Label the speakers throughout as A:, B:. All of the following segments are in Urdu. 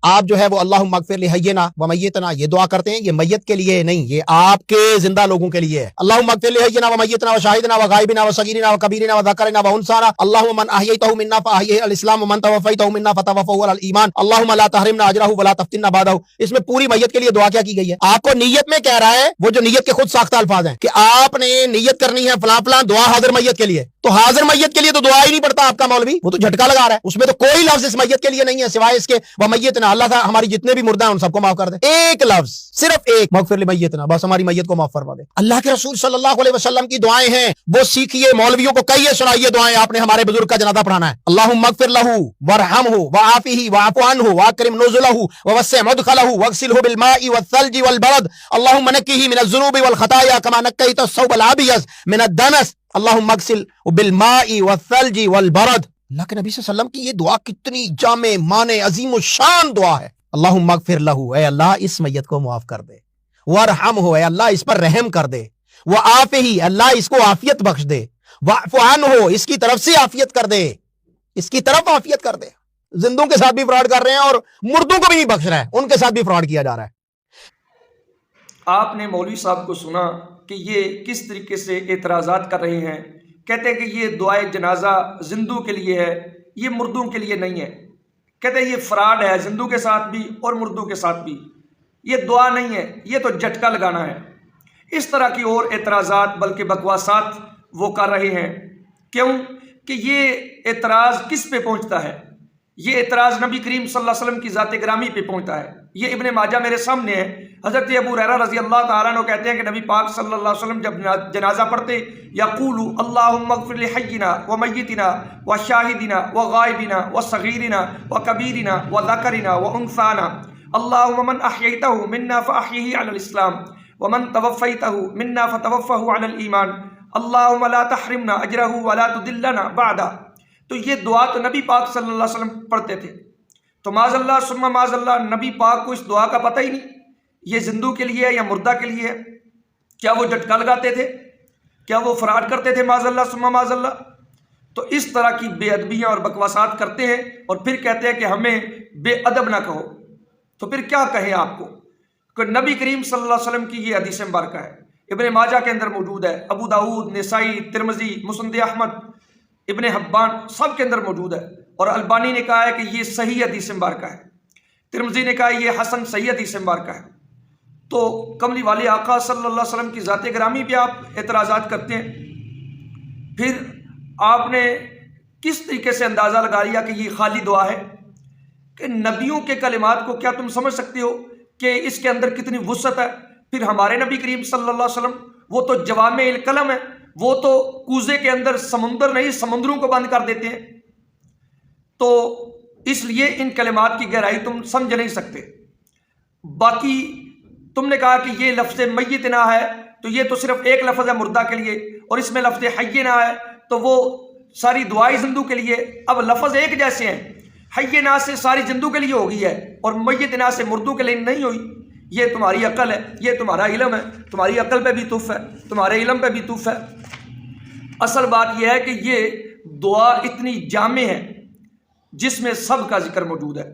A: آپ جو ہے وہ اللہم اغفر لحینا و میتنا یہ دعا کرتے ہیں، یہ میت کے لیے نہیں، یہ آپ کے زندہ لوگوں کے لیے ہے۔ اللہم اغفر لحینا و میتنا و شاہدنا و غائبنا و صغیرنا و کبیرنا و ذکرنا و انثانا، اللہم من احییتہ منا فاحیہ علی الاسلام ومن توفیتہ منا فتوفہ علی الایمان، اللہم لا تحرمنا اجرہ ولا تفتنا بعدہ۔ اس میں پوری میت کے لیے دعا کیا کی گئی ہے؟ آپ کو نیت میں کہہ رہا ہے، وہ جو نیت کے خود ساختہ الفاظ ہیں کہ آپ نے نیت کرنی ہے فلاں فلاں دعا حاضر میت کے لیے، تو حاضر میت کے لیے تو دعا ہی نہیں پڑتا آپ کا مولوی، وہ تو جھٹکا لگا رہا ہے، اس میں تو کوئی لفظ اس میت کے لیے نہیں ہے سوائے اس کے وہ میتنا، اللہ تعالیٰ ہماری جتنے بھی مردہ ہیں ان سب کو معاف کر دے، ایک لفظ صرف ایک، مغفر لمیتنا، بس ہماری میت کو معاف فرما دے۔ اللہ کے رسول صلی اللہ علیہ وسلم کی دعائیں ہیں، وہ سیکھیے، مولویوں کو کہیے سنائیے دعائیں، آپ نے ہمارے بزرگ کا جنازہ پڑھانا ہے۔ اللہم اغفر لہ وارحمہ وعافہ واعف عنہ واکرم نزلہ ووسع مدخلہ واغسلہ بالماء والثلج والبرد، اللہم نقہ من الذنوب والخطایا کما نقیت الثوب الابیض من الدنس، اللہم اغسل بالماء والثلج والبرد۔ اللہ کے نبی صلی اللہ علیہ وسلم کی یہ دعا کتنی جامع معنی عظیم و شان دعا ہے۔ اللہم اغفر لہ، اے اللہ اس میت کو معاف کر دے، وارحمہ، اے اللہ اس پر رحم کر دے، وعافہ، اللہ اس کو عافیت بخش دے، واعف عنہ، اس کی طرف سے عافیت کر دے، اس کی طرف عافیت کر دے۔ زندوں کے ساتھ بھی فراڈ کر رہے ہیں اور مردوں کو بھی نہیں بخش رہا ہے، ان کے ساتھ بھی فراڈ کیا جا رہا ہے۔
B: آپ نے مولوی صاحب کو سنا کہ یہ کس طریقے سے اعتراضات کر رہے ہیں، کہتے ہیں کہ یہ دعائے جنازہ زندوں کے لیے ہے، یہ مردوں کے لیے نہیں ہے، کہتے ہیں یہ فراڈ ہے زندوں کے ساتھ بھی اور مردوں کے ساتھ بھی، یہ دعا نہیں ہے، یہ تو جھٹکا لگانا ہے۔ اس طرح کی اور اعتراضات بلکہ بکواسات وہ کر رہے ہیں۔ کیوں کہ یہ اعتراض کس پہ پہنچتا ہے؟ یہ اعتراض نبی کریم صلی اللہ علیہ وسلم کی ذات گرامی پہ پہنچتا ہے۔ یہ ابن ماجہ میرے سامنے ہے، حضرت ابو ہریرہ رضی اللہ تعالیٰ عنہ کہتے ہیں کہ نبی پاک صلی اللہ علیہ وسلم جب جنازہ پڑھتے یقول اللہم اغفر لحینا و میتنا و شاہدنا و غائبنا و صغیرنا و کبیرنا و ذکرنا و انثانا، اللہم من احییتہ منا فاحیہ علی الاسلام ومن توفیتہ منا فتوفہ علی الایمان، اللہم لا تحرمنا اجرہ ولا تدلنا بعدہ۔ تو یہ دعا تو نبی پاک صلی اللہ علیہ وسلم پڑھتے تھے، تو معاذ اللہ ثم معاذ اللہ نبی پاک کو اس دعا کا پتہ ہی نہیں یہ زندوں کے لیے ہے یا مردہ کے لیے ہے۔ کیا وہ جھٹکا لگاتے تھے؟ کیا وہ فراڈ کرتے تھے معاذ اللہ ثم معاذ اللہ؟ تو اس طرح کی بے ادبیاں اور بکواسات کرتے ہیں اور پھر کہتے ہیں کہ ہمیں بے ادب نہ کہو۔ تو پھر کیا کہیں آپ کو کہ نبی کریم صلی اللہ علیہ وسلم کی یہ حدیث مبارکہ ہے، ابن ماجہ کے اندر موجود ہے، ابو داؤد، نسائی، ترمذی، مسند احمد، ابن حبان سب کے اندر موجود ہے، اور البانی نے کہا ہے کہ یہ صحیح حدیث مبارکہ ہے، ترمذی نے کہا یہ حسن صحیح حدیث مبارکہ ہے۔ تو کملی والے آقا صلی اللہ علیہ وسلم کی ذات گرامی پہ آپ اعتراضات کرتے ہیں، پھر آپ نے کس طریقے سے اندازہ لگا لیا کہ یہ خالی دعا ہے؟ کہ نبیوں کے کلمات کو کیا تم سمجھ سکتے ہو کہ اس کے اندر کتنی وسعت ہے؟ پھر ہمارے نبی کریم صلی اللہ علیہ وسلم وہ تو جوامع الکلم ہے، وہ تو کوزے کے اندر سمندر نہیں سمندروں کو بند کر دیتے ہیں، تو اس لیے ان کلمات کی گہرائی تم سمجھ نہیں سکتے۔ باقی تم نے کہا کہ یہ لفظ میتنا ہے تو یہ تو صرف ایک لفظ ہے مردہ کے لیے، اور اس میں لفظ حینا ہے تو وہ ساری دعائیں زندوں کے لیے۔ اب لفظ ایک جیسے ہیں، حینا سے ساری زندوں کے لیے ہو گئی ہے اور میتنا سے مردوں کے لیے نہیں ہوئی۔ یہ تمہاری عقل ہے، یہ تمہارا علم ہے، تمہاری عقل پہ بھی تف ہے، تمہارے علم پہ بھی تف ہے۔ اصل بات یہ ہے کہ یہ دعا اتنی جامع ہے جس میں سب کا ذکر موجود ہے،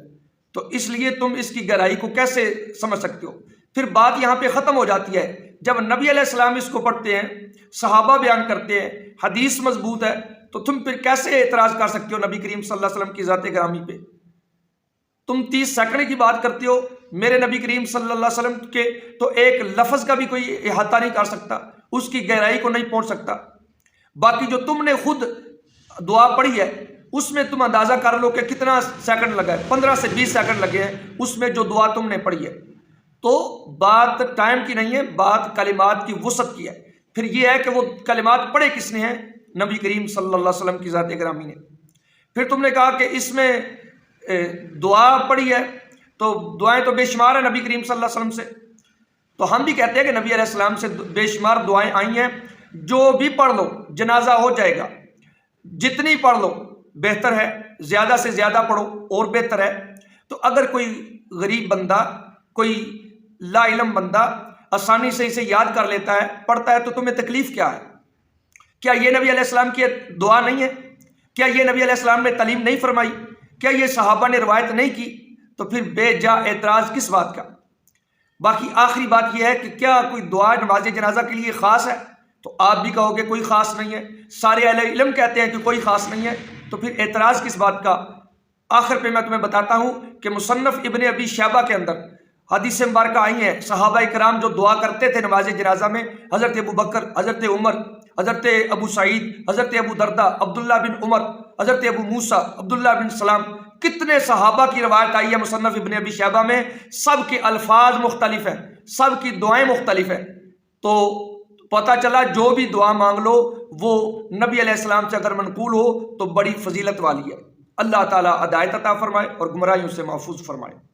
B: تو اس لیے تم اس کی گہرائی کو کیسے سمجھ سکتے ہو؟ پھر بات یہاں پہ ختم ہو جاتی ہے جب نبی علیہ السلام اس کو پڑھتے ہیں، صحابہ بیان کرتے ہیں، حدیث مضبوط ہے، تو تم پھر کیسے اعتراض کر سکتے ہو نبی کریم صلی اللہ علیہ وسلم کی ذات گرامی پہ؟ تم 30 سیکنڈ کی بات کرتے ہو، میرے نبی کریم صلی اللہ علیہ وسلم کے تو ایک لفظ کا بھی کوئی احاطہ نہیں کر سکتا، اس کی گہرائی کو نہیں پہنچ سکتا۔ باقی جو تم نے خود دعا پڑھی ہے اس میں تم اندازہ کر لو کہ کتنا سیکنڈ لگا ہے، 15 سے 20 سیکنڈ لگے ہیں اس میں جو دعا تم نے پڑھی ہے۔ تو بات ٹائم کی نہیں ہے، بات کلمات کی وسعت کی ہے۔ پھر یہ ہے کہ وہ کلمات پڑھے کس نے ہیں؟ نبی کریم صلی اللہ علیہ وسلم کی ذات گرامی نے۔ پھر تم نے کہا کہ اس میں دعا پڑھی ہے تو دعائیں تو بے شمار ہیں نبی کریم صلی اللہ علیہ وسلم سے، تو ہم بھی کہتے ہیں کہ نبی علیہ السلام سے بے شمار دعائیں آئی ہیں، جو بھی پڑھ لو جنازہ ہو جائے گا، جتنی پڑھ لو بہتر ہے، زیادہ سے زیادہ پڑھو اور بہتر ہے۔ تو اگر کوئی غریب بندہ، کوئی لا علم بندہ آسانی سے اسے یاد کر لیتا ہے، پڑھتا ہے، تو تمہیں تکلیف کیا ہے؟ کیا یہ نبی علیہ السلام کی دعا نہیں ہے؟ کیا یہ نبی علیہ السلام نے تعلیم نہیں فرمائی؟ کیا یہ صحابہ نے روایت نہیں کی؟ تو پھر بے جا اعتراض کس بات کا؟ باقی آخری بات یہ ہے کہ کیا کوئی دعا نماز جنازہ کے لیے خاص ہے؟ تو آپ بھی کہو گے کوئی خاص نہیں ہے، سارے اہل علم کہتے ہیں کہ کوئی خاص نہیں ہے، تو پھر اعتراض کس بات کا؟ آخر پہ میں تمہیں بتاتا ہوں کہ مصنف ابن ابی شیبہ کے اندر حدیث مبارکہ آئی ہیں، صحابہ کرام جو دعا کرتے تھے نماز جنازہ میں، حضرت ابو بکر، حضرت عمر، حضرت ابو سعید، حضرت ابو دردہ، عبداللہ بن عمر، حضرت ابو موسیٰ، عبداللہ بن سلام، کتنے صحابہ کی روایت آئی ہے مصنف ابن ابی شیبہ میں، سب کے الفاظ مختلف ہیں، سب کی دعائیں مختلف ہیں۔ تو پتہ چلا جو بھی دعا مانگ لو وہ نبی علیہ السلام سے اگر منقول ہو تو بڑی فضیلت والی ہے۔ اللہ تعالیٰ ہدایت عطا فرمائے اور گمراہیوں سے محفوظ فرمائے۔